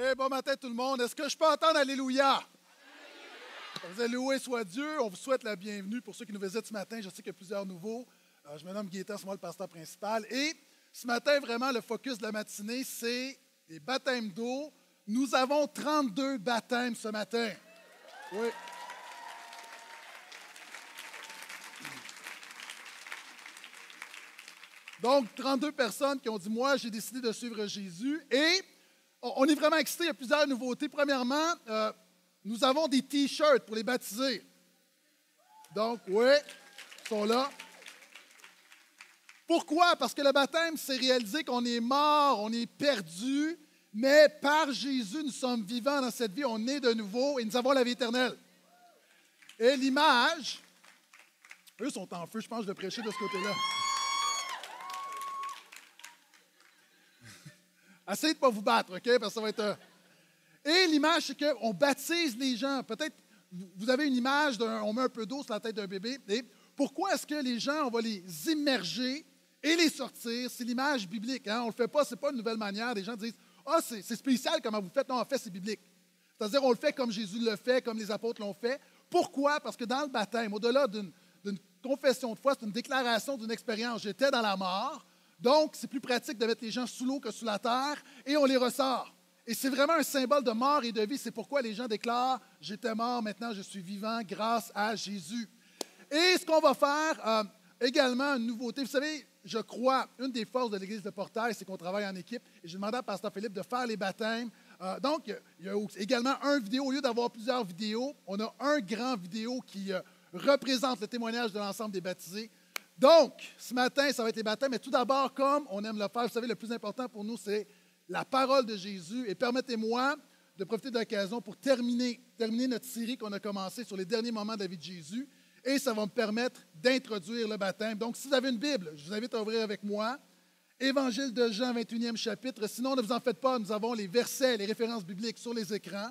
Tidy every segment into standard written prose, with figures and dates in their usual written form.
Oui, bon matin tout le monde. Est-ce que je peux entendre Alléluia? Vous allez louer soit Dieu. On vous souhaite la bienvenue pour ceux qui nous visitent ce matin. Je sais qu'il y a plusieurs nouveaux. Je me nomme Gaétan, c'est moi le pasteur principal. Et ce matin, vraiment, le focus de la matinée, c'est les baptêmes d'eau. Nous avons 32 baptêmes ce matin. Oui. Donc, 32 personnes qui ont dit, moi, j'ai décidé de suivre Jésus. Et on est vraiment excités. Il y a plusieurs nouveautés. Premièrement, nous avons des T-shirts pour les baptisés. Donc, oui, ils sont là. Pourquoi? Parce que le baptême, c'est réaliser qu'on est mort, on est perdu, mais par Jésus, nous sommes vivants dans cette vie, on est de nouveau et nous avons la vie éternelle. Et l'image, eux sont en feu, je pense que je vais prêcher de ce côté-là. Essayez de ne pas vous battre, OK? Parce que ça va être... Et l'image, c'est qu'on baptise les gens. Peut-être, vous avez une image, on met un peu d'eau sur la tête d'un bébé. Et pourquoi est-ce que les gens, on va les immerger et les sortir? C'est l'image biblique. Hein? On ne le fait pas, ce n'est pas une nouvelle manière. Les gens disent, ah, c'est spécial comment vous faites. Non, en fait, c'est biblique. C'est-à-dire, on le fait comme Jésus le fait, comme les apôtres l'ont fait. Pourquoi? Parce que dans le baptême, au-delà d'une confession de foi, c'est une déclaration d'une expérience. J'étais dans la mort. Donc, c'est plus pratique de mettre les gens sous l'eau que sous la terre, et on les ressort. Et c'est vraiment un symbole de mort et de vie. C'est pourquoi les gens déclarent « J'étais mort, maintenant je suis vivant grâce à Jésus ». Et ce qu'on va faire, également, une nouveauté. Vous savez, je crois, une des forces de l'Église de Portail, c'est qu'on travaille en équipe. Et j'ai demandé à Pasteur Philippe de faire les baptêmes. Donc, il y a également un vidéo. Au lieu d'avoir plusieurs vidéos, on a un grand vidéo qui représente le témoignage de l'ensemble des baptisés. Donc, ce matin, ça va être les baptêmes, mais tout d'abord, comme on aime le faire, vous savez, le plus important pour nous, c'est la parole de Jésus. Et permettez-moi de profiter de l'occasion pour terminer notre série qu'on a commencée sur les derniers moments de la vie de Jésus. Et ça va me permettre d'introduire le baptême. Donc, si vous avez une Bible, je vous invite à ouvrir avec moi. Évangile de Jean, 21e chapitre. Sinon, ne vous en faites pas, nous avons les versets, les références bibliques sur les écrans.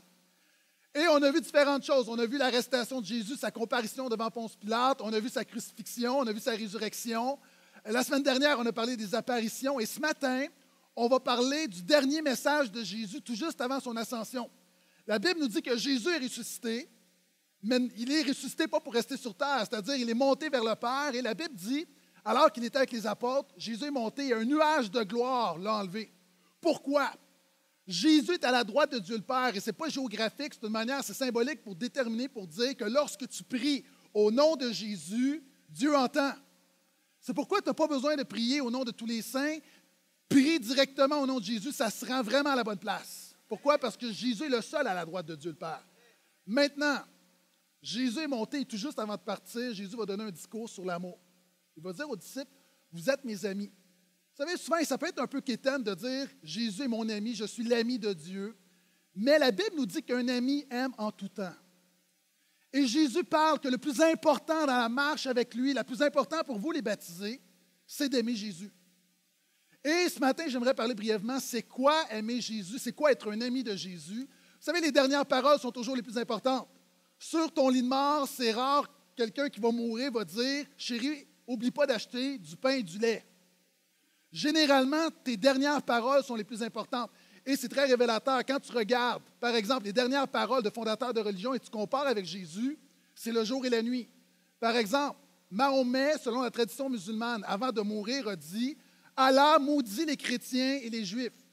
Et on a vu différentes choses. On a vu l'arrestation de Jésus, sa comparution devant Ponce Pilate. On a vu sa crucifixion, on a vu sa résurrection. La semaine dernière, on a parlé des apparitions. Et ce matin, on va parler du dernier message de Jésus, tout juste avant son ascension. La Bible nous dit que Jésus est ressuscité, mais il est ressuscité pas pour rester sur terre, c'est-à-dire il est monté vers le Père. Et la Bible dit, alors qu'il était avec les apôtres, Jésus est monté et un nuage de gloire l'a enlevé. Pourquoi? Jésus est à la droite de Dieu le Père, et ce n'est pas géographique, c'est une manière, c'est symbolique pour déterminer, pour dire que lorsque tu pries au nom de Jésus, Dieu entend. C'est pourquoi tu n'as pas besoin de prier au nom de tous les saints. Prie directement au nom de Jésus, ça se rend vraiment à la bonne place. Pourquoi? Parce que Jésus est le seul à la droite de Dieu le Père. Maintenant, Jésus est monté, et tout juste avant de partir, Jésus va donner un discours sur l'amour. Il va dire aux disciples, vous êtes mes amis. Vous savez, souvent, ça peut être un peu quétaine de dire « Jésus est mon ami, je suis l'ami de Dieu ». Mais la Bible nous dit qu'un ami aime en tout temps. Et Jésus parle que le plus important dans la marche avec lui, le plus important pour vous les baptisés, c'est d'aimer Jésus. Et ce matin, j'aimerais parler brièvement, c'est quoi aimer Jésus? C'est quoi être un ami de Jésus? Vous savez, les dernières paroles sont toujours les plus importantes. Sur ton lit de mort, c'est rare quelqu'un qui va mourir va dire « Chérie, n'oublie pas d'acheter du pain et du lait ». Généralement, tes dernières paroles sont les plus importantes. Et c'est très révélateur. Quand tu regardes, par exemple, les dernières paroles de fondateurs de religion et tu compares avec Jésus, c'est le jour et la nuit. Par exemple, Mahomet, selon la tradition musulmane, avant de mourir, a dit « Allah maudit les chrétiens et les juifs ».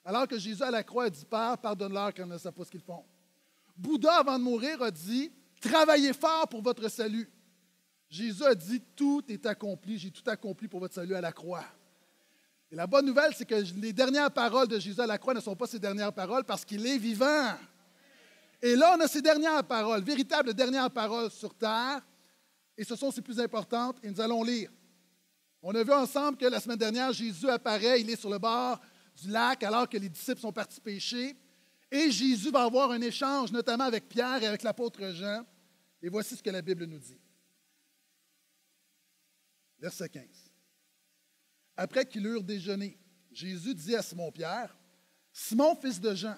Alors que Jésus à la croix a dit « Père, pardonne-leur car ils ne savent pas ce qu'ils font ». Bouddha, avant de mourir, a dit « Travaillez fort pour votre salut ». Jésus a dit « Tout est accompli, j'ai tout accompli pour votre salut à la croix ». Et la bonne nouvelle, c'est que les dernières paroles de Jésus à la croix ne sont pas ses dernières paroles parce qu'il est vivant. Et là, on a ses dernières paroles, véritables dernières paroles sur terre, et ce sont ses plus importantes, et nous allons lire. On a vu ensemble que la semaine dernière, Jésus apparaît, il est sur le bord du lac alors que les disciples sont partis pêcher, et Jésus va avoir un échange, notamment avec Pierre et avec l'apôtre Jean, et voici ce que la Bible nous dit. Verset 15. Après qu'ils eurent déjeuné, Jésus dit à Simon-Pierre, « Simon, fils de Jean,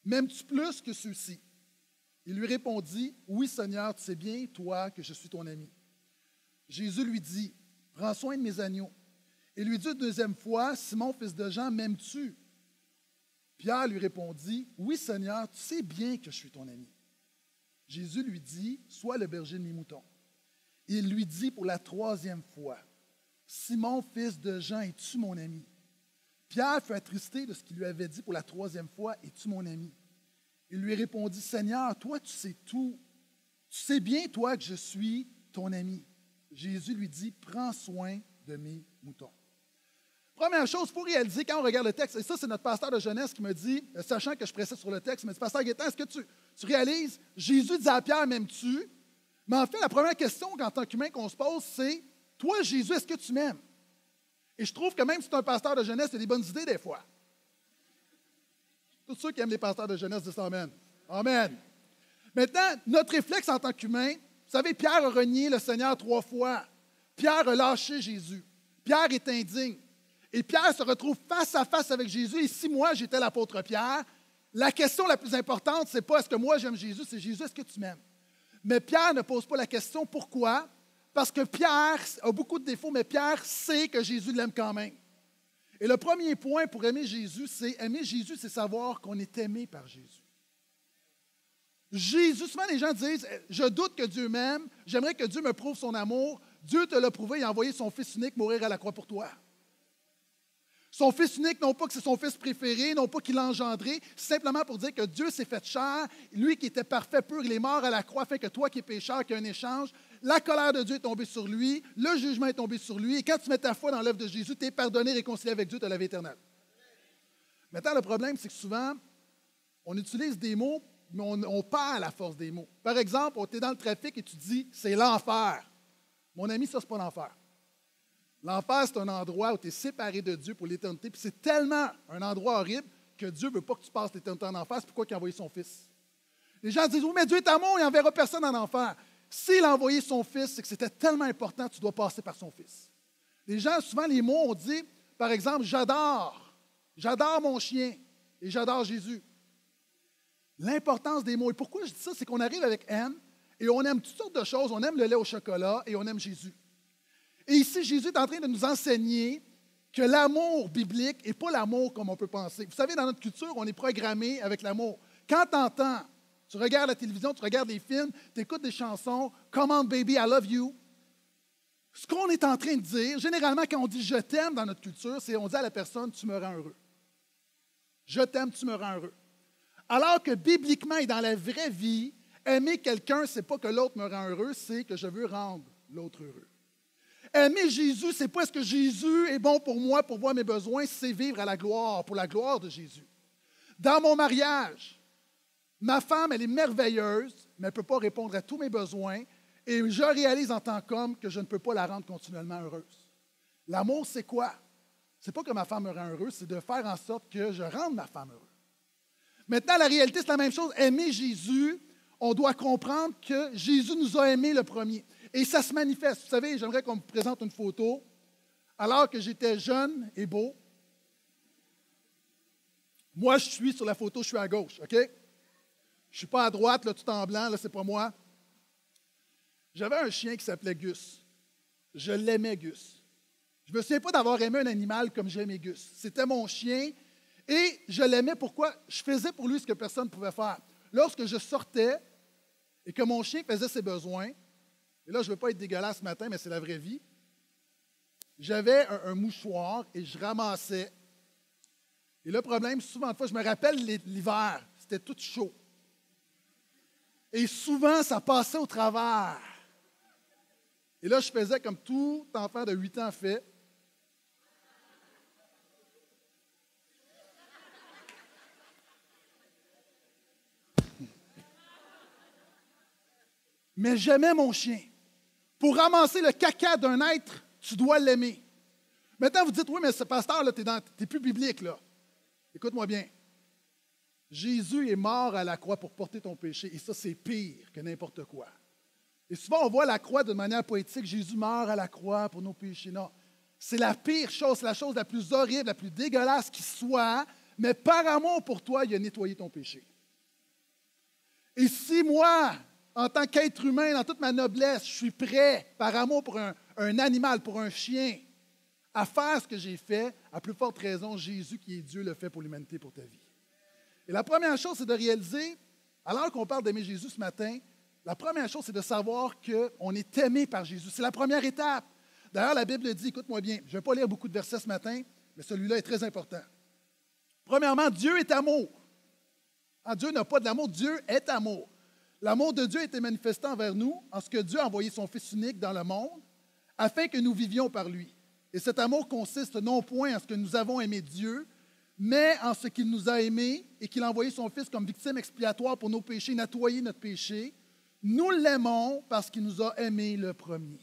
m'aimes-tu plus que ceux-ci? » Il lui répondit, « Oui, Seigneur, tu sais bien, toi, que je suis ton ami. » Jésus lui dit, « Prends soin de mes agneaux. » Il lui dit une deuxième fois, « Simon, fils de Jean, m'aimes-tu? » Pierre lui répondit, « Oui, Seigneur, tu sais bien que je suis ton ami. » Jésus lui dit, « Sois le berger de mes moutons. » Il lui dit pour la 3e fois, « Simon, fils de Jean, es-tu mon ami? » Pierre fut attristé de ce qu'il lui avait dit pour la 3e fois, « Es-tu mon ami? » Il lui répondit, « Seigneur, toi tu sais tout. Tu sais bien, toi, que je suis ton ami. » Jésus lui dit, « Prends soin de mes moutons. » Première chose, il faut réaliser quand on regarde le texte, et ça, c'est notre pasteur de jeunesse qui me dit, sachant que je pressais sur le texte, il me dit, Pasteur Gaétan, est-ce que tu réalises, Jésus dit à Pierre, m'aimes-tu? Mais en fait, la première question en tant qu'humain qu'on se pose, c'est, toi, Jésus, est-ce que tu m'aimes? Et je trouve que même si tu es un pasteur de jeunesse, tu as des bonnes idées des fois. Tous ceux qui aiment les pasteurs de jeunesse disent Amen. Amen. Maintenant, notre réflexe en tant qu'humain, vous savez, Pierre a renié le Seigneur 3 fois. Pierre a lâché Jésus. Pierre est indigne. Et Pierre se retrouve face à face avec Jésus. Et si moi, j'étais l'apôtre Pierre, la question la plus importante, ce n'est pas est-ce que moi j'aime Jésus, c'est Jésus, est-ce que tu m'aimes? Mais Pierre ne pose pas la question. Pourquoi? Parce que Pierre a beaucoup de défauts, mais Pierre sait que Jésus l'aime quand même. Et le premier point pour aimer Jésus, c'est savoir qu'on est aimé par Jésus. Jésus, souvent les gens disent, je doute que Dieu m'aime, j'aimerais que Dieu me prouve son amour. Dieu te l'a prouvé, il a envoyé son Fils unique mourir à la croix pour toi. Son Fils unique, non pas que c'est son Fils préféré, non pas qu'il l'a engendré, simplement pour dire que Dieu s'est fait chair, lui qui était parfait, pur, il est mort à la croix, afin que toi qui es pécheur, qu'il y ait un échange, la colère de Dieu est tombée sur lui, le jugement est tombé sur lui, et quand tu mets ta foi dans l'œuvre de Jésus, tu es pardonné, réconcilié avec Dieu, tu as la vie éternelle. Maintenant, le problème, c'est que souvent, on utilise des mots, mais on perd la force des mots. Par exemple, tu es dans le trafic et tu dis, c'est l'enfer. Mon ami, ça, c'est pas l'enfer. L'enfer, c'est un endroit où tu es séparé de Dieu pour l'éternité. Puis c'est tellement un endroit horrible que Dieu ne veut pas que tu passes l'éternité en enfer. C'est pourquoi il a envoyé son Fils. Les gens disent, oui, mais Dieu est amour, il n'enverra personne en enfer. S'il a envoyé son Fils, c'est que c'était tellement important que tu dois passer par son Fils. Les gens, souvent, les mots, on dit, par exemple, j'adore. J'adore mon chien et j'adore Jésus. L'importance des mots. Et pourquoi je dis ça? C'est qu'on arrive avec M et on aime toutes sortes de choses. On aime le lait au chocolat et on aime Jésus. Et ici, Jésus est en train de nous enseigner que l'amour biblique n'est pas l'amour comme on peut penser. Vous savez, dans notre culture, on est programmé avec l'amour. Quand tu entends, tu regardes la télévision, tu regardes des films, tu écoutes des chansons, « Come on baby, I love you », ce qu'on est en train de dire, généralement quand on dit « je t'aime » dans notre culture, c'est on dit à la personne « tu me rends heureux ». Je t'aime, tu me rends heureux. Alors que bibliquement et dans la vraie vie, aimer quelqu'un, ce n'est pas que l'autre me rend heureux, c'est que je veux rendre l'autre heureux. Aimer Jésus, ce n'est pas est-ce que Jésus est bon pour moi, pour voir mes besoins, c'est vivre à la gloire, pour la gloire de Jésus. Dans mon mariage, ma femme, elle est merveilleuse, mais elle ne peut pas répondre à tous mes besoins, et je réalise en tant qu'homme que je ne peux pas la rendre continuellement heureuse. L'amour, c'est quoi? Ce n'est pas que ma femme me rend heureuse, c'est de faire en sorte que je rende ma femme heureuse. Maintenant, la réalité, c'est la même chose. Aimer Jésus, on doit comprendre que Jésus nous a aimés le premier. Et ça se manifeste. Vous savez, j'aimerais qu'on me présente une photo. Alors que j'étais jeune et beau, moi, je suis sur la photo, je suis à gauche, OK? Je ne suis pas à droite, là, tout en blanc, là, c'est pas moi. J'avais un chien qui s'appelait Gus. Je l'aimais, Gus. Je ne me souviens pas d'avoir aimé un animal comme j'aimais Gus. C'était mon chien et je l'aimais. Pourquoi? Je faisais pour lui ce que personne ne pouvait faire. Lorsque je sortais et que mon chien faisait ses besoins, et là, je ne veux pas être dégueulasse ce matin, mais c'est la vraie vie, j'avais un mouchoir et je ramassais. Et le problème, souvent de fois, je me rappelle l'hiver, c'était tout chaud. Et souvent, ça passait au travers. Et là, je faisais comme tout enfant de 8 ans fait. Mais j'aimais mon chien. Pour ramasser le caca d'un être, tu dois l'aimer. Maintenant, vous dites, oui, mais ce pasteur, tu n'es plus biblique, là. Écoute-moi bien. Jésus est mort à la croix pour porter ton péché, et ça, c'est pire que n'importe quoi. Et souvent, on voit la croix de manière poétique, Jésus meurt à la croix pour nos péchés. Non, c'est la pire chose, c'est la chose la plus horrible, la plus dégueulasse qui soit, mais par amour pour toi, il a nettoyé ton péché. Et si moi, en tant qu'être humain, dans toute ma noblesse, je suis prêt, par amour pour un animal, pour un chien, à faire ce que j'ai fait, à plus forte raison, Jésus qui est Dieu le fait pour l'humanité, pour ta vie. Et la première chose, c'est de réaliser, alors qu'on parle d'aimer Jésus ce matin, la première chose, c'est de savoir qu'on est aimé par Jésus. C'est la première étape. D'ailleurs, la Bible dit, écoute-moi bien, je ne vais pas lire beaucoup de versets ce matin, mais celui-là est très important. Premièrement, Dieu est amour. Dieu n'a pas de l'amour, Dieu est amour. L'amour de Dieu a été manifesté envers nous en ce que Dieu a envoyé son Fils unique dans le monde afin que nous vivions par lui. Et cet amour consiste non point en ce que nous avons aimé Dieu, mais en ce qu'il nous a aimés et qu'il a envoyé son Fils comme victime expiatoire pour nos péchés, nettoyer notre péché. Nous l'aimons parce qu'il nous a aimés le premier.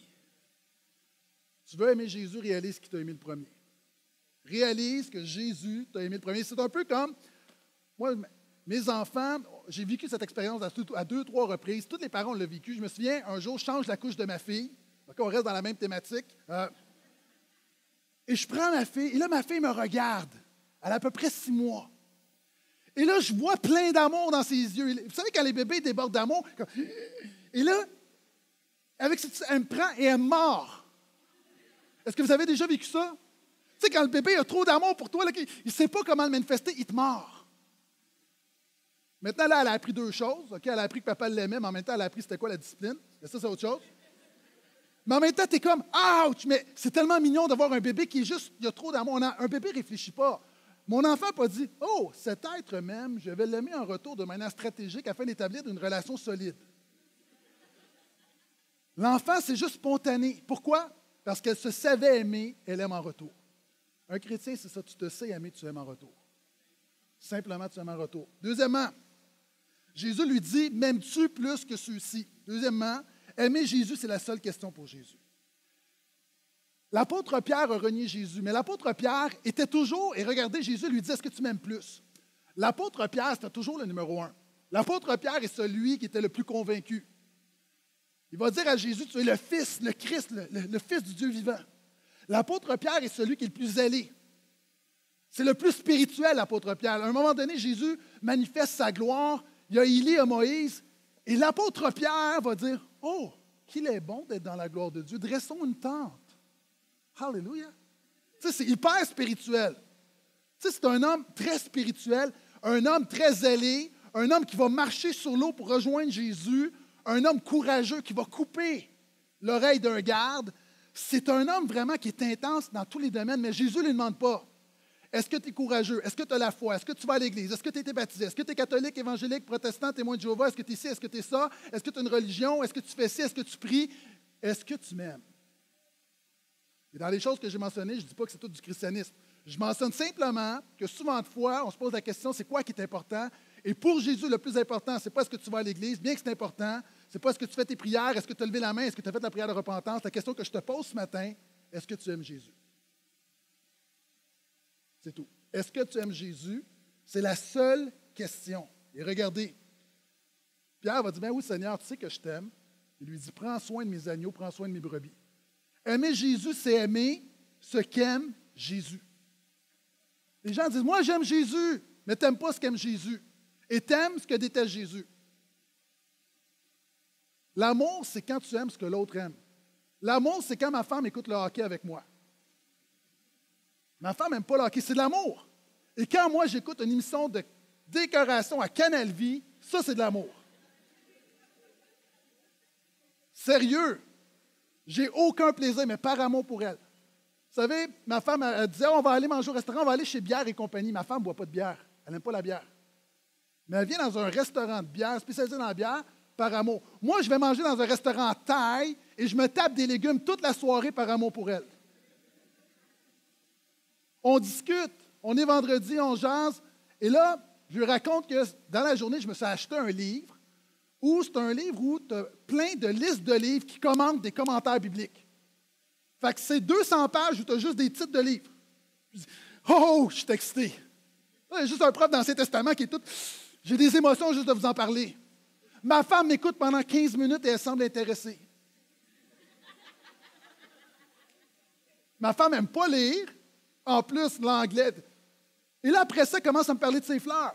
Tu veux aimer Jésus, réalise qu'il t'a aimé le premier. Réalise que Jésus t'a aimé le premier. C'est un peu comme, moi, mes enfants, j'ai vécu cette expérience à 2-3 reprises. Tous les parents l'ont vécu. Je me souviens, un jour, je change la couche de ma fille. Donc, on reste dans la même thématique. Et je prends ma fille, et là, ma fille me regarde. Elle a à peu près 6 mois. Et là, je vois plein d'amour dans ses yeux. Vous savez, quand les bébés débordent d'amour, et là, elle me prend et elle me mord. Est-ce que vous avez déjà vécu ça? Tu sais, quand le bébé a trop d'amour pour toi, là, il ne sait pas comment le manifester, il te mord. Maintenant, là, elle a appris 2 choses. Okay? Elle a appris que papa l'aimait, mais en même temps, elle a appris c'était quoi la discipline. Et ça, c'est autre chose. Mais en même temps, tu es comme, ouch, mais c'est tellement mignon d'avoir un bébé qui est juste, il y a trop d'amour. Un bébé ne réfléchit pas. Mon enfant n'a pas dit, oh, cet être même, je vais l'aimer en retour de manière stratégique afin d'établir une relation solide. L'enfant, c'est juste spontané. Pourquoi? Parce qu'elle se savait aimer, elle aime en retour. Un chrétien, c'est ça, tu te sais aimer, tu aimes en retour. Simplement, tu aimes en retour. Deuxièmement, Jésus lui dit, m'aimes-tu plus que ceux-ci? Deuxièmement, aimer Jésus, c'est la seule question pour Jésus. L'apôtre Pierre a renié Jésus, mais l'apôtre Pierre était toujours, et regardez, Jésus lui dit, est-ce que tu m'aimes plus? L'apôtre Pierre, c'était toujours le numéro 1. L'apôtre Pierre est celui qui était le plus convaincu. Il va dire à Jésus, tu es le Fils, le Christ, le Fils du Dieu vivant. L'apôtre Pierre est celui qui est le plus zélé. C'est le plus spirituel, l'apôtre Pierre. À un moment donné, Jésus manifeste sa gloire. Il y a Élie et Moïse. Et l'apôtre Pierre va dire, oh, qu'il est bon d'être dans la gloire de Dieu. Dressons une tente. Alléluia. Tu sais, c'est hyper spirituel. Tu sais, c'est un homme très spirituel, un homme très zélé, un homme qui va marcher sur l'eau pour rejoindre Jésus, un homme courageux qui va couper l'oreille d'un garde. C'est un homme vraiment qui est intense dans tous les domaines, mais Jésus ne lui demande pas. Est-ce que tu es courageux? Est-ce que tu as la foi? Est-ce que tu vas à l'Église? Est-ce que tu as été baptisé? Est-ce que tu es catholique, évangélique, protestant, témoin de Jéhovah? Est-ce que tu es ci? Est-ce que tu es ça? Est-ce que tu as une religion? Est-ce que tu fais ci? Est-ce que tu pries? Est-ce que tu m'aimes? Et dans les choses que j'ai mentionnées, je ne dis pas que c'est tout du christianisme. Je mentionne simplement que souvent de fois, on se pose la question, c'est quoi qui est important? Et pour Jésus, le plus important, ce n'est pas est-ce que tu vas à l'Église, bien que c'est important. Ce n'est pas est-ce que tu fais tes prières, est-ce que tu as levé la main, est-ce que tu as fait la prière de repentance. La question que je te pose ce matin, est-ce que tu aimes Jésus? C'est tout. Est-ce que tu aimes Jésus? C'est la seule question. Et regardez, Pierre va dire, ben oui Seigneur, tu sais que je t'aime. Il lui dit, prends soin de mes agneaux, prends soin de mes brebis. Aimer Jésus, c'est aimer ce qu'aime Jésus. Les gens disent, moi j'aime Jésus, mais tu n'aimes pas ce qu'aime Jésus. Et tu aimes ce que déteste Jésus. L'amour, c'est quand tu aimes ce que l'autre aime. L'amour, c'est quand ma femme écoute le hockey avec moi. Ma femme n'aime pas le hockey, c'est de l'amour. Et quand moi, j'écoute une émission de décoration à Canal Vie, ça, c'est de l'amour. Sérieux, j'ai aucun plaisir, mais par amour pour elle. Vous savez, ma femme, elle disait, on va aller manger au restaurant, on va aller chez Bière et compagnie. Ma femme ne boit pas de bière. Elle n'aime pas la bière. Mais elle vient dans un restaurant de bière, spécialisé dans la bière, par amour. Moi, je vais manger dans un restaurant thaï et je me tape des légumes toute la soirée par amour pour elle. On discute, on est vendredi, on jase, et là, je lui raconte que dans la journée, je me suis acheté un livre, où c'est un livre où tu as plein de listes de livres qui commentent des commentaires bibliques. Fait que c'est 200 pages où tu as juste des titres de livres. Je dis, oh, je suis excité. Là, il y a juste un prof dans l'Ancien Testament qui est tout... J'ai des émotions juste de vous en parler. Ma femme m'écoute pendant 15 minutes et elle semble intéressée. Ma femme n'aime pas lire. En plus, l'anglais. Et là, après ça, elle commence à me parler de ses fleurs.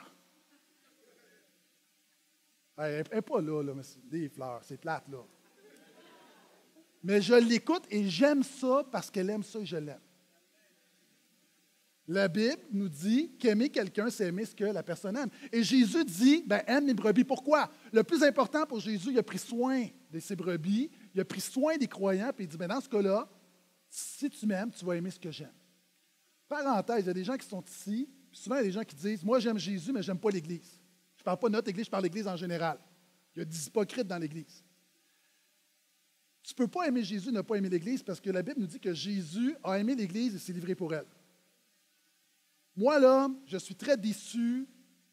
Elle n'est pas là, mais c'est des fleurs, c'est plate, là. Mais je l'écoute et j'aime ça parce qu'elle aime ça et je l'aime. La Bible nous dit qu'aimer quelqu'un, c'est aimer ce que la personne aime. Et Jésus dit, aime mes brebis. Pourquoi? Le plus important pour Jésus, il a pris soin de ses brebis, il a pris soin des croyants, puis il dit, dans ce cas-là, si tu m'aimes, tu vas aimer ce que j'aime. Parenthèse, il y a des gens qui sont ici, puis souvent il y a des gens qui disent, moi j'aime Jésus, mais je n'aime pas l'Église. Je ne parle pas de notre Église, je parle de l'Église en général. Il y a des hypocrites dans l'Église. Tu ne peux pas aimer Jésus et ne pas aimer l'Église parce que la Bible nous dit que Jésus a aimé l'Église et s'est livré pour elle. Moi, là, je suis très déçu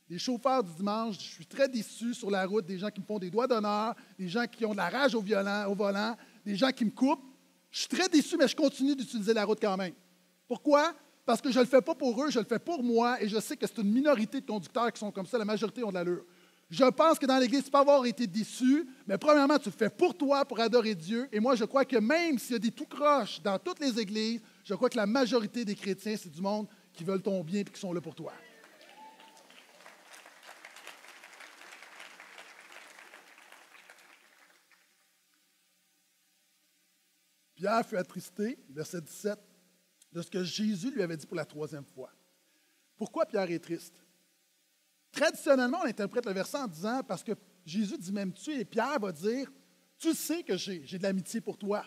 des chauffeurs du dimanche, je suis très déçu sur la route, des gens qui me font des doigts d'honneur, des gens qui ont de la rage au volant, des gens qui me coupent. Je suis très déçu, mais je continue d'utiliser la route quand même. Pourquoi? Parce que je ne le fais pas pour eux, je le fais pour moi et je sais que c'est une minorité de conducteurs qui sont comme ça, la majorité ont de l'allure. Je pense que dans l'Église, tu peux avoir été déçu, mais premièrement, tu le fais pour toi, pour adorer Dieu. Et moi, je crois que même s'il y a des tout croches dans toutes les églises, je crois que la majorité des chrétiens, c'est du monde qui veulent ton bien et qui sont là pour toi. Pierre fut attristé, verset 17, de ce que Jésus lui avait dit pour la 3e fois. Pourquoi Pierre est triste? Traditionnellement, on interprète le verset en disant, parce que Jésus dit m'aimes-tu, et Pierre va dire, tu sais que j'ai de l'amitié pour toi.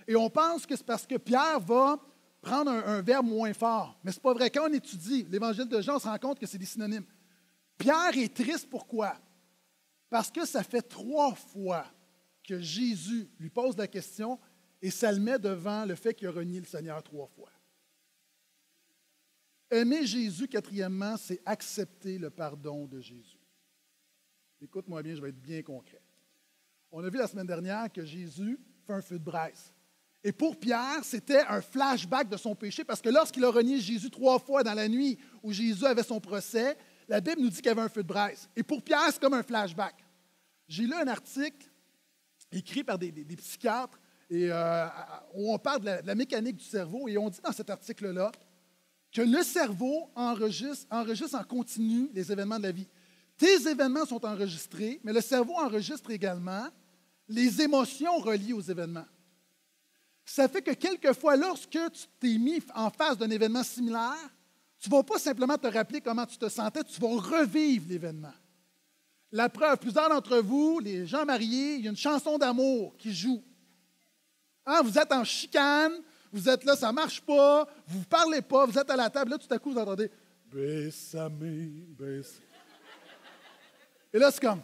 Et on pense que c'est parce que Pierre va prendre un verbe moins fort. Mais ce n'est pas vrai. Quand on étudie l'Évangile de Jean, on se rend compte que c'est des synonymes. Pierre est triste, pourquoi? Parce que ça fait 3 fois que Jésus lui pose la question et ça le met devant le fait qu'il a renié le Seigneur 3 fois. Aimer Jésus, quatrièmement, c'est accepter le pardon de Jésus. Écoute-moi bien, je vais être bien concret. On a vu la semaine dernière que Jésus fait un feu de braise. Et pour Pierre, c'était un flashback de son péché parce que lorsqu'il a renié Jésus 3 fois dans la nuit où Jésus avait son procès, la Bible nous dit qu'il y avait un feu de braise. Et pour Pierre, c'est comme un flashback. J'ai lu un article écrit par des psychiatres et, où on parle de la mécanique du cerveau et on dit dans cet article-là que le cerveau enregistre en continu les événements de la vie. Tes événements sont enregistrés, mais le cerveau enregistre également les émotions reliées aux événements. Ça fait que quelquefois, lorsque tu t'es mis en face d'un événement similaire, tu ne vas pas simplement te rappeler comment tu te sentais, tu vas revivre l'événement. La preuve, plusieurs d'entre vous, les gens mariés, il y a une chanson d'amour qui joue. Hein, vous êtes en chicane, vous êtes là, ça ne marche pas, vous ne parlez pas, vous êtes à la table, là, tout à coup, vous entendez « Bésame, bésame ». Et là, c'est comme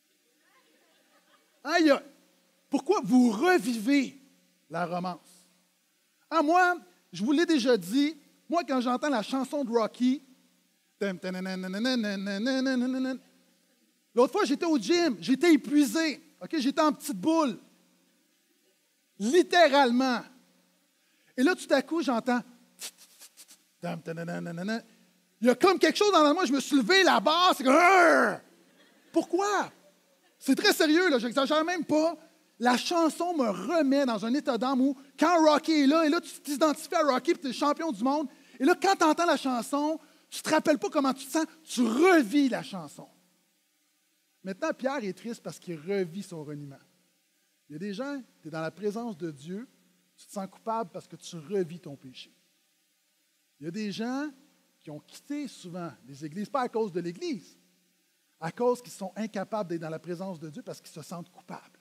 « Aïe, pourquoi vous revivez la romance? » Ah, moi, je vous l'ai déjà dit, moi, quand j'entends la chanson de Rocky, l'autre fois, j'étais au gym, j'étais épuisé, okay? J'étais en petite boule, littéralement. Et là, tout à coup, j'entends, il y a comme quelque chose dans moi, je me suis levé, la barre, c'est comme, pourquoi? C'est très sérieux, là, je n'exagère même pas. La chanson me remet dans un état d'âme où, quand Rocky est là, et là, tu t'identifies à Rocky, puis tu es champion du monde, et là, quand tu entends la chanson, tu ne te rappelles pas comment tu te sens, tu revis la chanson. Maintenant, Pierre est triste parce qu'il revit son reniement. Il y a des gens, tu es dans la présence de Dieu, tu te sens coupable parce que tu revis ton péché. Il y a des gens qui ont quitté souvent les églises, pas à cause de l'Église, à cause qu'ils sont incapables d'être dans la présence de Dieu parce qu'ils se sentent coupables.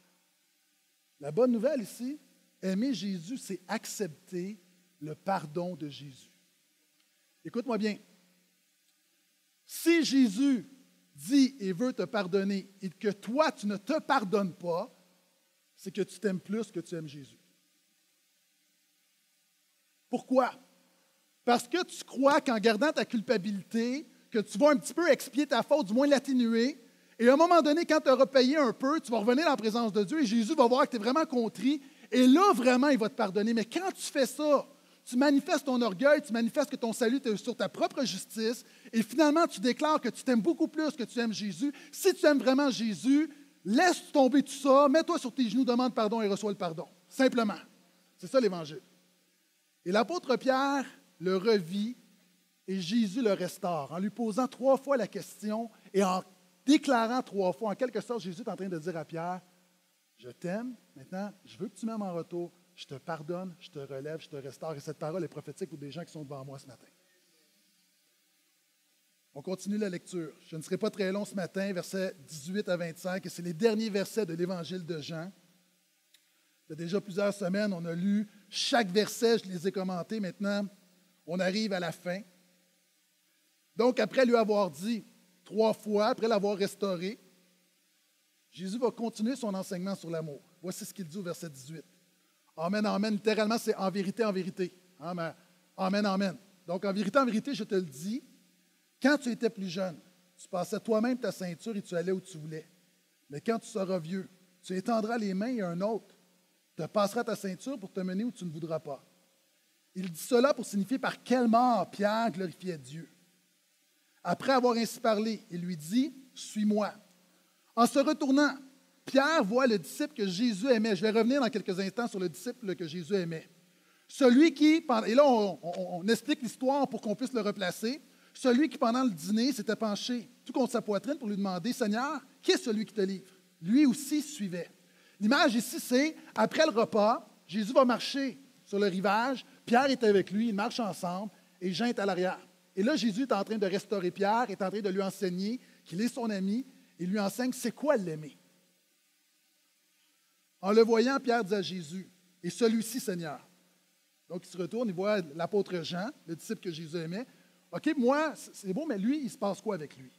La bonne nouvelle ici, aimer Jésus, c'est accepter le pardon de Jésus. Écoute-moi bien. Si Jésus dit et veut te pardonner et que toi, tu ne te pardonnes pas, c'est que tu t'aimes plus que tu aimes Jésus. Pourquoi? Parce que tu crois qu'en gardant ta culpabilité, que tu vas un petit peu expier ta faute, du moins l'atténuer, et à un moment donné, quand tu auras payé un peu, tu vas revenir dans la présence de Dieu et Jésus va voir que tu es vraiment contrit, et là, vraiment, il va te pardonner. Mais quand tu fais ça, tu manifestes ton orgueil, tu manifestes que ton salut est sur ta propre justice, et finalement, tu déclares que tu t'aimes beaucoup plus que tu aimes Jésus. Si tu aimes vraiment Jésus, laisse tomber tout ça, mets-toi sur tes genoux, demande pardon et reçois le pardon. Simplement. C'est ça l'Évangile. Et l'apôtre Pierre le revit et Jésus le restaure en lui posant 3 fois la question et en déclarant 3 fois, en quelque sorte, Jésus est en train de dire à Pierre, je t'aime, maintenant, je veux que tu m'aimes en retour, je te pardonne, je te relève, je te restaure. Et cette parole est prophétique pour des gens qui sont devant moi ce matin. On continue la lecture. Je ne serai pas très long ce matin, versets 18 à 25, et c'est les derniers versets de l'Évangile de Jean. Il y a déjà plusieurs semaines, on a lu chaque verset, je les ai commentés. Maintenant, on arrive à la fin. Donc, après lui avoir dit 3 fois, après l'avoir restauré, Jésus va continuer son enseignement sur l'amour. Voici ce qu'il dit au verset 18. Amen, amen. Littéralement, c'est en vérité, en vérité. Amen, amen. Donc, en vérité, je te le dis, quand tu étais plus jeune, tu passais toi-même ta ceinture et tu allais où tu voulais. Mais quand tu seras vieux, tu étendras les mains et un autre te passera ta ceinture pour te mener où tu ne voudras pas. Il dit cela pour signifier par quelle mort Pierre glorifiait Dieu. Après avoir ainsi parlé, il lui dit, « Suis-moi. » En se retournant, Pierre voit le disciple que Jésus aimait. Je vais revenir dans quelques instants sur le disciple que Jésus aimait. Celui qui, et là on explique l'histoire pour qu'on puisse le replacer, celui qui pendant le dîner s'était penché tout contre sa poitrine pour lui demander, « Seigneur, qui est celui qui te livre? » Lui aussi suivait. L'image ici, c'est, après le repas, Jésus va marcher sur le rivage, Pierre est avec lui, ils marchent ensemble, et Jean est à l'arrière. Et là, Jésus est en train de restaurer Pierre, est en train de lui enseigner qu'il est son ami, et lui enseigne c'est quoi l'aimer. En le voyant, Pierre dit à Jésus, « Et celui-ci, Seigneur. » Donc, il se retourne, il voit l'apôtre Jean, le disciple que Jésus aimait. « OK, moi, c'est beau, mais lui, il se passe quoi avec lui? »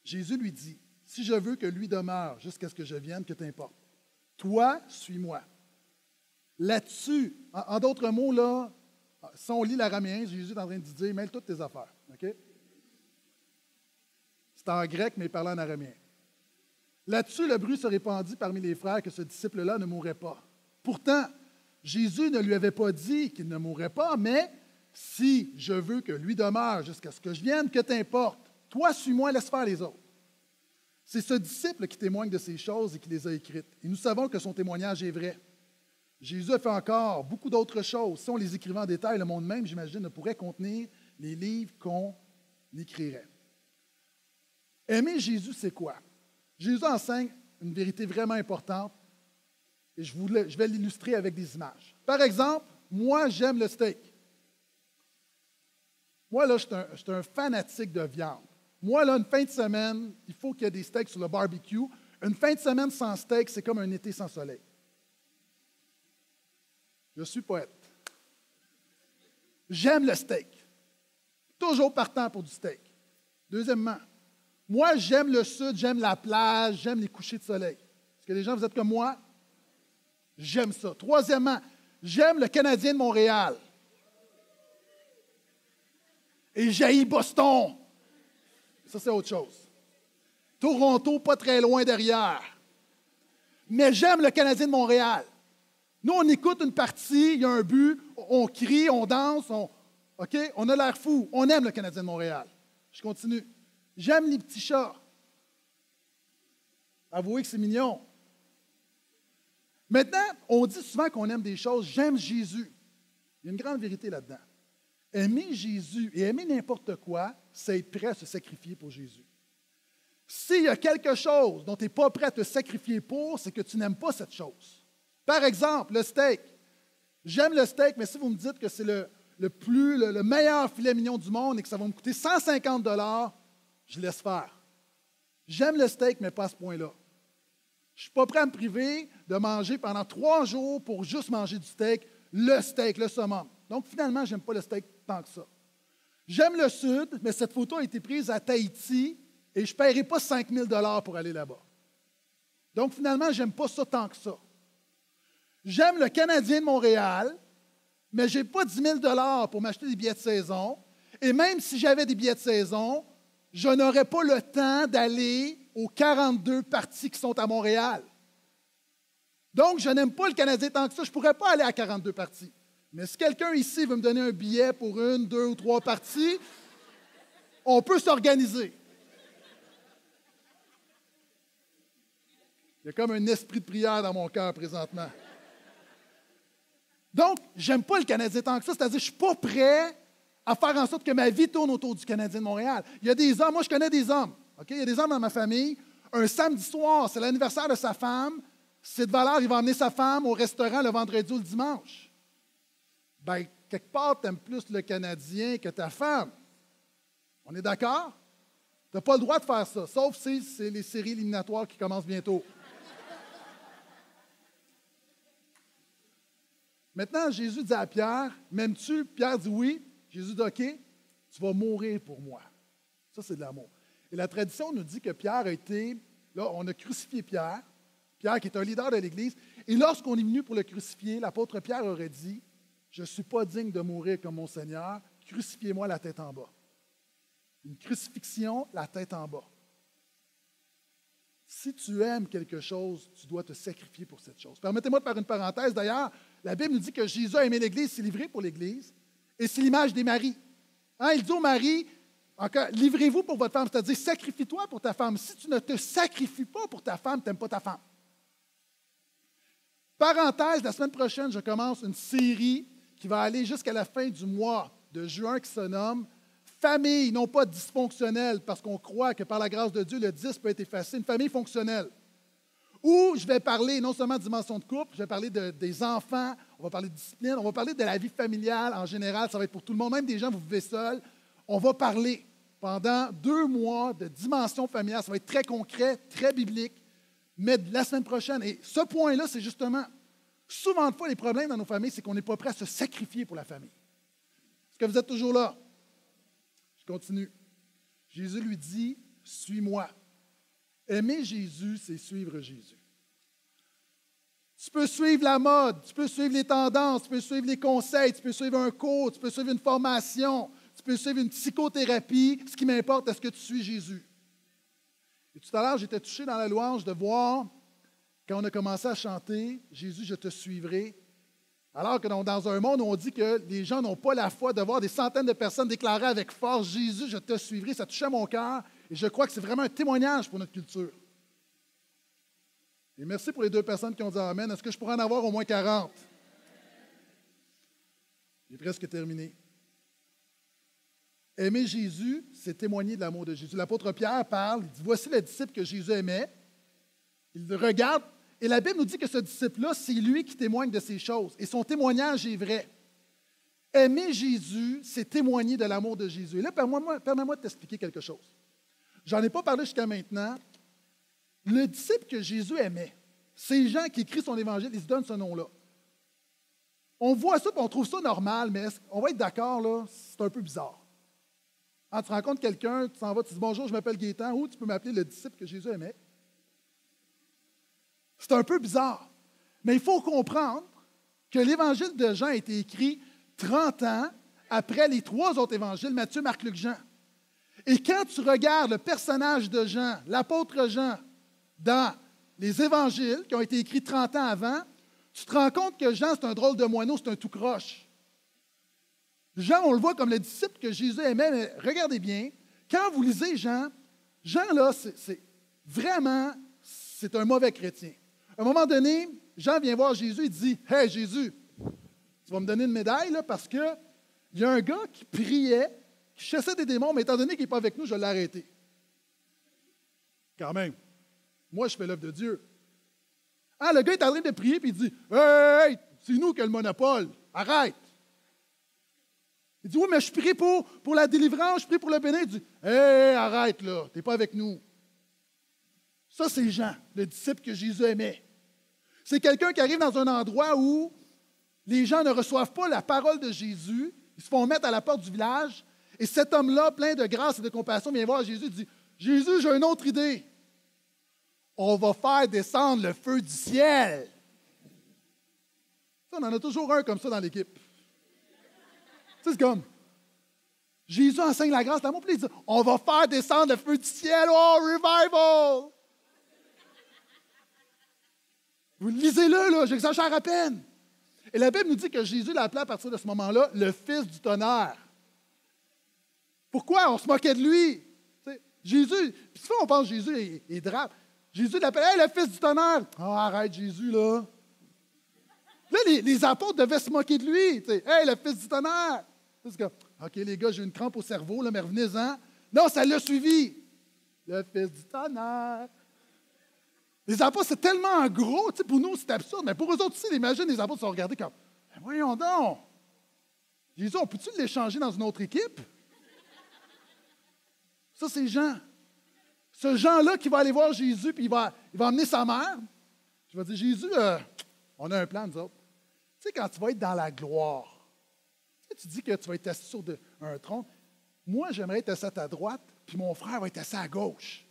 Jésus lui dit, « Si je veux que lui demeure jusqu'à ce que je vienne, que t'importe. Toi, suis-moi. » Là-dessus, en d'autres mots, là, si on lit l'araméen, Jésus est en train de dire, « Mêle toutes tes affaires. » OK? C'est en grec, mais il parlait en araméen. Là-dessus, le bruit se répandit parmi les frères que ce disciple-là ne mourrait pas. Pourtant, Jésus ne lui avait pas dit qu'il ne mourrait pas, mais « Si je veux que lui demeure jusqu'à ce que je vienne, que t'importe. Toi, suis-moi, laisse faire les autres. » C'est ce disciple qui témoigne de ces choses et qui les a écrites. Et nous savons que son témoignage est vrai. Jésus a fait encore beaucoup d'autres choses. Si on les écrivait en détail, le monde même, j'imagine, ne pourrait contenir les livres qu'on écrirait. Aimer Jésus, c'est quoi? Jésus enseigne une vérité vraiment importante et je vais l'illustrer avec des images. Par exemple, moi, j'aime le steak. Moi, là, je suis un fanatique de viande. Moi, là, une fin de semaine, il faut qu'il y ait des steaks sur le barbecue. Une fin de semaine sans steak, c'est comme un été sans soleil. Je suis poète. J'aime le steak. Toujours partant pour du steak. Deuxièmement, moi, j'aime le sud, j'aime la plage, j'aime les couchers de soleil. Est-ce que les gens, vous êtes comme moi? J'aime ça. Troisièmement, j'aime le Canadien de Montréal. Et j'haïs Boston. Ça, c'est autre chose. Toronto, pas très loin derrière. Mais j'aime le Canadien de Montréal. Nous, on écoute une partie, il y a un but, on crie, on danse, OK? On a l'air fou. On aime le Canadien de Montréal. Je continue. J'aime les petits chats. Avouez que c'est mignon. Maintenant, on dit souvent qu'on aime des choses. J'aime Jésus. Il y a une grande vérité là-dedans. Aimer Jésus et aimer n'importe quoi, c'est être prêt à se sacrifier pour Jésus. S'il y a quelque chose dont tu n'es pas prêt à te sacrifier pour, c'est que tu n'aimes pas cette chose. Par exemple, le steak. J'aime le steak, mais si vous me dites que c'est le meilleur filet mignon du monde et que ça va me coûter 150 $, je laisse faire. J'aime le steak, mais pas à ce point-là. Je ne suis pas prêt à me priver de manger pendant 3 jours pour juste manger du steak, le summum. Donc, finalement, je n'aime pas le steak tant que ça. J'aime le Sud, mais cette photo a été prise à Tahiti et je ne paierai pas 5 000 $ pour aller là-bas. Donc, finalement, je n'aime pas ça tant que ça. J'aime le Canadien de Montréal, mais je n'ai pas 10 000 $ pour m'acheter des billets de saison. Et même si j'avais des billets de saison, je n'aurais pas le temps d'aller aux 42 parties qui sont à Montréal. Donc, je n'aime pas le Canadien tant que ça. Je ne pourrais pas aller à 42 parties. Mais si quelqu'un ici veut me donner un billet pour 1, 2 ou 3 parties, on peut s'organiser. Il y a comme un esprit de prière dans mon cœur présentement. Donc, je n'aime pas le Canadien tant que ça. C'est-à-dire, je ne suis pas prêt à faire en sorte que ma vie tourne autour du Canadien de Montréal. Il y a des hommes, moi je connais des hommes. Okay? Il y a des hommes dans ma famille. Un samedi soir, c'est l'anniversaire de sa femme. c'est de valeur, il va emmener sa femme au restaurant le vendredi ou le dimanche. Bien, quelque part, tu aimes plus le Canadien que ta femme. On est d'accord? Tu n'as pas le droit de faire ça, sauf si c'est les séries éliminatoires qui commencent bientôt. Maintenant, Jésus dit à Pierre, m'aimes-tu? Pierre dit oui. Jésus dit, OK, tu vas mourir pour moi. Ça, c'est de l'amour. Et la tradition nous dit que Pierre a été, là, on a crucifié Pierre, Pierre qui est un leader de l'Église, et lorsqu'on est venu pour le crucifier, l'apôtre Pierre aurait dit, je ne suis pas digne de mourir comme mon Seigneur, crucifiez-moi la tête en bas. Une crucifixion, la tête en bas. Si tu aimes quelque chose, tu dois te sacrifier pour cette chose. Permettez-moi de faire une parenthèse. D'ailleurs, la Bible nous dit que Jésus a aimé l'Église, s'est livré pour l'Église, et c'est l'image des maris. Hein, il dit aux maris, encore, livrez-vous pour votre femme, c'est-à-dire sacrifie-toi pour ta femme. Si tu ne te sacrifies pas pour ta femme, tu n'aimes pas ta femme. Parenthèse, la semaine prochaine, je commence une série qui va aller jusqu'à la fin du mois de juin qui se nomme famille, non pas dysfonctionnelle, parce qu'on croit que par la grâce de Dieu, le 10 peut être effacé, une famille fonctionnelle. Où je vais parler non seulement de dimension de couple, je vais parler des enfants, on va parler de discipline, on va parler de la vie familiale en général, ça va être pour tout le monde, même des gens, vous vivez seuls. On va parler pendant 2 mois de dimension familiale, ça va être très concret, très biblique, mais la semaine prochaine, et ce point-là, c'est justement, souvent de fois, les problèmes dans nos familles, c'est qu'on n'est pas prêt à se sacrifier pour la famille. Est-ce que vous êtes toujours là? Je continue. Jésus lui dit, suis-moi. Aimer Jésus, c'est suivre Jésus. Tu peux suivre la mode, tu peux suivre les tendances, tu peux suivre les conseils, tu peux suivre un cours, tu peux suivre une formation, tu peux suivre une psychothérapie. Ce qui m'importe, est-ce que tu suis Jésus? Et tout à l'heure, j'étais touché dans la louange de voir, quand on a commencé à chanter, Jésus, je te suivrai. Alors que dans un monde où on dit que les gens n'ont pas la foi de voir des centaines de personnes déclarer avec force, Jésus, je te suivrai, ça touchait mon cœur et je crois que c'est vraiment un témoignage pour notre culture. Et merci pour les 2 personnes qui ont dit Amen. Est-ce que je pourrais en avoir au moins 40? J'ai presque terminé. Aimer Jésus, c'est témoigner de l'amour de Jésus. L'apôtre Pierre parle, il dit, voici le disciple que Jésus aimait. Il le regarde, et la Bible nous dit que ce disciple-là, c'est lui qui témoigne de ces choses. Et son témoignage est vrai. Aimer Jésus, c'est témoigner de l'amour de Jésus. Et là, permets-moi de t'expliquer quelque chose. J'en ai pas parlé jusqu'à maintenant. Le disciple que Jésus aimait, ces gens qui écrivent son évangile, ils se donnent ce nom-là. On voit ça et on trouve ça normal, mais on va être d'accord, là, c'est un peu bizarre. Quand tu rencontres quelqu'un, tu s'en vas, tu dis bonjour, je m'appelle Gaétan, ou tu peux m'appeler le disciple que Jésus aimait. C'est un peu bizarre. Mais il faut comprendre que l'évangile de Jean a été écrit 30 ans après les 3 autres évangiles, Matthieu, Marc, Luc, Jean. Et quand tu regardes le personnage de Jean, l'apôtre Jean, dans les évangiles qui ont été écrits 30 ans avant, tu te rends compte que Jean, c'est un drôle de moineau, c'est un tout croche. Jean, on le voit comme le disciple que Jésus aimait, mais regardez bien, quand vous lisez Jean, Jean, là, c'est un mauvais chrétien. À un moment donné, Jean vient voir Jésus, il dit, « Hey, Jésus, tu vas me donner une médaille, là, parce qu'il y a un gars qui priait, qui chassait des démons, mais étant donné qu'il n'est pas avec nous, je l'ai arrêté. » Quand même, moi, je fais l'œuvre de Dieu. Ah, le gars est en train de prier, puis il dit, « Hey, c'est nous qui avons le monopole, arrête! » Il dit, « Oui, mais je prie pour la délivrance, je prie pour le bénin. » Il dit, « Hey, arrête, là, tu n'es pas avec nous. » Ça, c'est Jean, le disciple que Jésus aimait. C'est quelqu'un qui arrive dans un endroit où les gens ne reçoivent pas la parole de Jésus. Ils se font mettre à la porte du village. Et cet homme-là, plein de grâce et de compassion, vient voir Jésus et dit, « Jésus, j'ai une autre idée. On va faire descendre le feu du ciel. » Ça, on en a toujours un comme ça dans l'équipe. C'est comme, Jésus enseigne la grâce, l'amour, puis il dit, « On va faire descendre le feu du ciel. Oh, revival! » Vous lisez-le, là, j'exagère à peine. Et la Bible nous dit que Jésus l'a appelé à partir de ce moment-là le fils du tonnerre. Pourquoi? On se moquait de lui. T'sais, Jésus, puis souvent on pense que Jésus est drape. Jésus l'appelle, « Hey, le fils du tonnerre! » « Oh, arrête, Jésus, là. » Là, les apôtres devaient se moquer de lui. « Hey, le fils du tonnerre! » C'est comme, « OK, les gars, j'ai une crampe au cerveau, là, mais revenez-en. » Non, ça l'a suivi. « Le fils du tonnerre! » Les apôtres, c'est tellement gros, tu sais, pour nous, c'est absurde, mais pour eux autres aussi, imagine, les apôtres sont regardés comme, ben voyons donc, Jésus, on peut-tu l'échanger dans une autre équipe? Ça, c'est Jean. Ce Jean-là qui va aller voir Jésus, puis il va emmener sa mère. Je vais dire, Jésus, on a un plan, nous autres. Tu sais, quand tu vas être dans la gloire, tu dis que tu vas être assis sur un trône. Moi, j'aimerais être assis à ta droite, puis mon frère va être assis à gauche.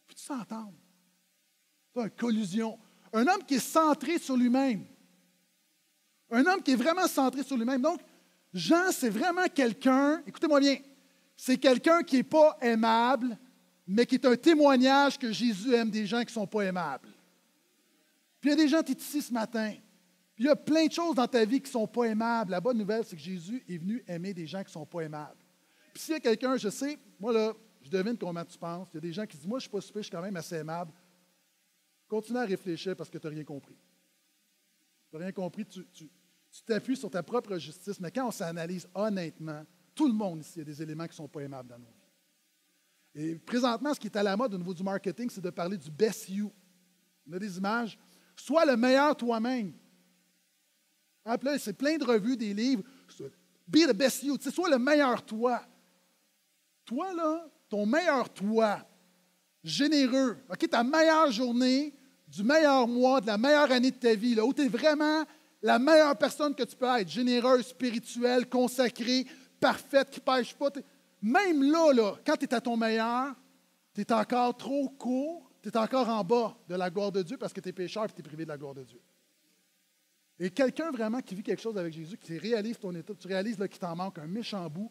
Peux-tu s'entendre? C'est une collusion. Un homme qui est centré sur lui-même. Un homme qui est vraiment centré sur lui-même. Donc, Jean, c'est vraiment quelqu'un, écoutez-moi bien, c'est quelqu'un qui n'est pas aimable, mais qui est un témoignage que Jésus aime des gens qui ne sont pas aimables. Puis il y a des gens, tu es ici ce matin, puis il y a plein de choses dans ta vie qui ne sont pas aimables. La bonne nouvelle, c'est que Jésus est venu aimer des gens qui ne sont pas aimables. Puis s'il y a quelqu'un, je sais, moi là, je devine comment tu penses, il y a des gens qui disent, moi je ne suis pas super, je suis quand même assez aimable. Continue à réfléchir parce que tu n'as rien compris. Tu n'as rien compris, tu t'appuies sur ta propre justice, mais quand on s'analyse honnêtement, tout le monde ici, il y a des éléments qui ne sont pas aimables dans nos vies. Et présentement, ce qui est à la mode au niveau du marketing, c'est de parler du best you. On a des images. Sois le meilleur toi-même. Hein, puis là, c'est plein de revues, des livres. Be the best you. Tu sais, sois le meilleur toi. Toi, là, ton meilleur toi, généreux. OK, ta meilleure journée, du meilleur mois, de la meilleure année de ta vie, là, où tu es vraiment la meilleure personne que tu peux être. Généreuse, spirituelle, consacrée, parfaite, qui ne pêche pas. Même là, quand tu es à ton meilleur, tu es encore trop court, tu es encore en bas de la gloire de Dieu parce que tu es pécheur et tu es privé de la gloire de Dieu. Et quelqu'un vraiment qui vit quelque chose avec Jésus, qui réalise ton état, tu réalises qu'il t'en manque un méchant bout,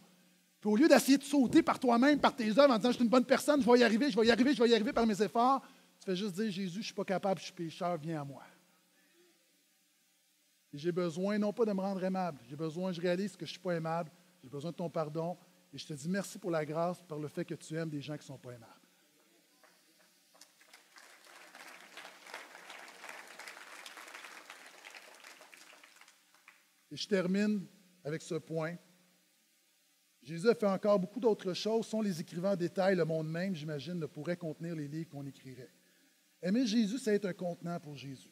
puis au lieu d'essayer de sauter par toi-même, par tes œuvres, en disant « je suis une bonne personne, je vais y arriver, je vais y arriver, je vais y arriver par mes efforts », tu fais juste dire « Jésus, je ne suis pas capable, je suis pécheur, viens à moi ». Et j'ai besoin, non pas de me rendre aimable, j'ai besoin, je réalise que je ne suis pas aimable, j'ai besoin de ton pardon, et je te dis merci pour la grâce, par le fait que tu aimes des gens qui ne sont pas aimables. Et je termine avec ce point. Jésus a fait encore beaucoup d'autres choses. Sont les écrivains en détail, le monde même, j'imagine, ne pourrait contenir les livres qu'on écrirait. Aimer Jésus, c'est être un contenant pour Jésus.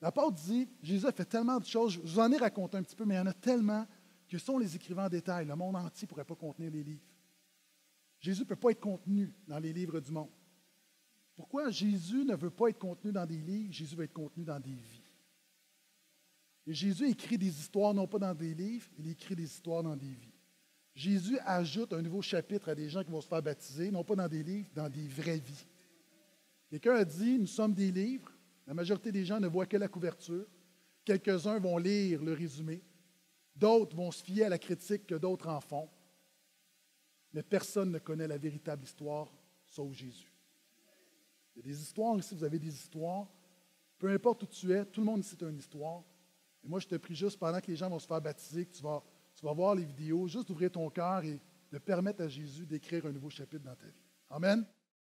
L'apôtre dit, Jésus a fait tellement de choses, je vous en ai raconté un petit peu, mais il y en a tellement que sont les écrivains en détail. Le monde entier ne pourrait pas contenir les livres. Jésus ne peut pas être contenu dans les livres du monde. Pourquoi Jésus ne veut pas être contenu dans des livres? Jésus veut être contenu dans des vies. Et Jésus écrit des histoires, non pas dans des livres, il écrit des histoires dans des vies. Jésus ajoute un nouveau chapitre à des gens qui vont se faire baptiser, non pas dans des livres, dans des vraies vies. Quelqu'un a dit, nous sommes des livres, la majorité des gens ne voient que la couverture, quelques-uns vont lire le résumé, d'autres vont se fier à la critique que d'autres en font, mais personne ne connaît la véritable histoire, sauf Jésus. Il y a des histoires ici, vous avez des histoires, peu importe où tu es, tout le monde ici a une histoire. Et moi, je te prie juste, pendant que les gens vont se faire baptiser, que tu vas voir les vidéos, juste d'ouvrir ton cœur et de permettre à Jésus d'écrire un nouveau chapitre dans ta vie. Amen.